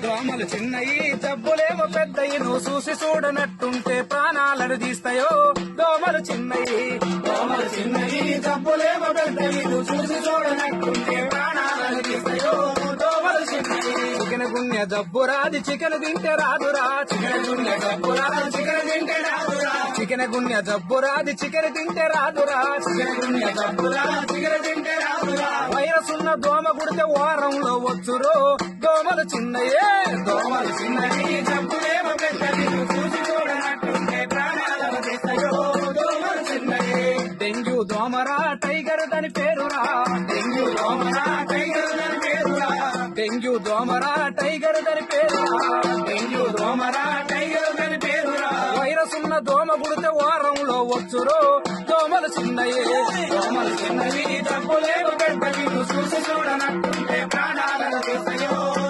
దోమలు చిన్నయి జబ్బులేమో పెద్దయి నువ్వు చూసి చూడనట్టుంటే ప్రాణాలను తీస్తాయో దోమలు చిన్నయి జబ్బులేమో పెద్దయి నువ్వు చూసి చూడనట్టుంటే ప్రాణాలను తీస్తాయో దోమలు చిన్నయి చికెన్ గున్య జబ్బు రాది చికెన్ తింటే రాదురా చికెన్ గున్య జబ్బు రాదు చికెన్ తింటే రాదురా చికెన్ గున్య జబ్బు రాది చికెన్ తింటే రాదురా చికెన్ గున్య జబ్బు రాదు చికెన్ తింటే రాదురా వైరస్ ఉన్న దోమ గుడితే వారంలో వచ్చురో దోమలు చిన్నయే జబ్బులేమో పెద్దది చూసి చూడనట్టుంటే ప్రాణాలను తీస్తాయో దోమలు చిన్నయే డెంగ్యూ దోమరా టైగర్ దాని పేరురా డెంగ్యూ దోమరా టైగర్ దాని పేరురా డెంగ్యూ దోమరా టైగర్ దాని పేరురా డెంగ్యూ దోమరా టైగర్ దాని పేరురా వైరస్ ఉన్న దోమ గుడితే వారంలో వచ్చురో దోమలు చిన్నయే జబ్బులేమో పెద్దది చూసి చూడనట్టుంటే ప్రాణాలను తీస్తాయో